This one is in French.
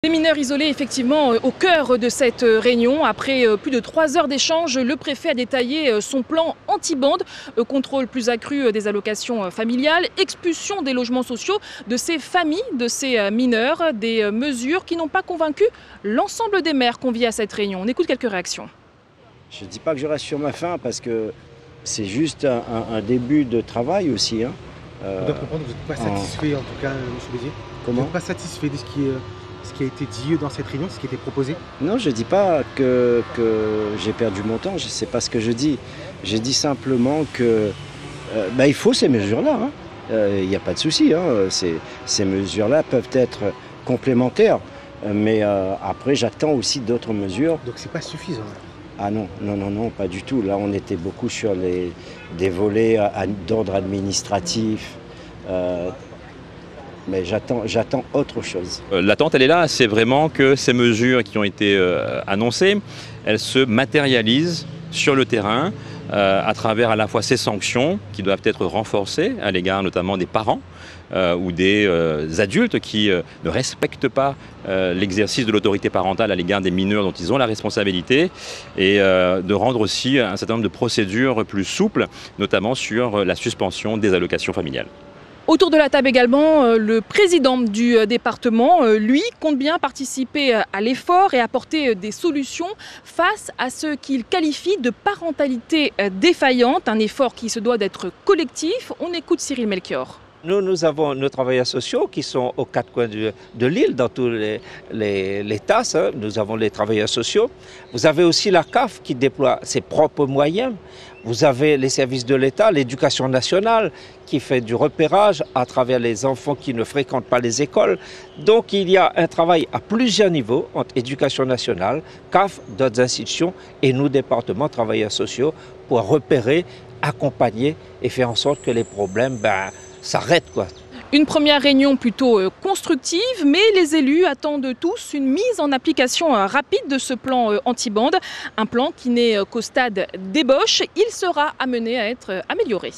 Les mineurs isolés effectivement au cœur de cette réunion. Après plus de 3 heures d'échange, le préfet a détaillé son plan anti-bande, contrôle plus accru des allocations familiales, expulsion des logements sociaux de ces familles, de ces mineurs, des mesures qui n'ont pas convaincu l'ensemble des maires conviés à cette réunion. On écoute quelques réactions. Je ne dis pas que je reste sur ma faim parce que c'est juste un début de travail aussi. On doit comprendre que vous n'êtes pas satisfait en tout cas, M. Béziers. Comment ? Vous n'êtes pas satisfait de ce qui a été dit dans cette réunion, ce qui a été proposé? Non, je ne dis pas que j'ai perdu mon temps, ce n'est pas ce que je dis. Je dis simplement que il faut ces mesures-là. Il n'y a pas de souci. Ces mesures-là peuvent être complémentaires. Mais après, j'attends aussi d'autres mesures. Donc c'est pas suffisant. Ah non, pas du tout. Là, on était beaucoup sur des volets d'ordre administratif. Mais j'attends autre chose. L'attente, elle est là. C'est vraiment que ces mesures qui ont été annoncées, elles se matérialisent sur le terrain à travers à la fois ces sanctions qui doivent être renforcées à l'égard notamment des parents ou des adultes qui ne respectent pas l'exercice de l'autorité parentale à l'égard des mineurs dont ils ont la responsabilité, et de rendre aussi un certain nombre de procédures plus souples, notamment sur la suspension des allocations familiales. Autour de la table également, le président du département, lui, compte bien participer à l'effort et apporter des solutions face à ce qu'il qualifie de parentalité défaillante, un effort qui se doit d'être collectif. On écoute Cyril Melchior. Nous avons nos travailleurs sociaux qui sont aux quatre coins de l'île, dans tous les TAS. Nous avons les travailleurs sociaux. Vous avez aussi la CAF qui déploie ses propres moyens. Vous avez les services de l'État, l'éducation nationale qui fait du repérage à travers les enfants qui ne fréquentent pas les écoles. Donc il y a un travail à plusieurs niveaux entre éducation nationale, CAF, d'autres institutions et nous, départements, travailleurs sociaux, pour repérer, accompagner et faire en sorte que les problèmes s'arrêtent, quoi. Une première réunion plutôt constructive, mais les élus attendent tous une mise en application rapide de ce plan anti-bande. Un plan qui n'est qu'au stade d'ébauche. Il sera amené à être amélioré.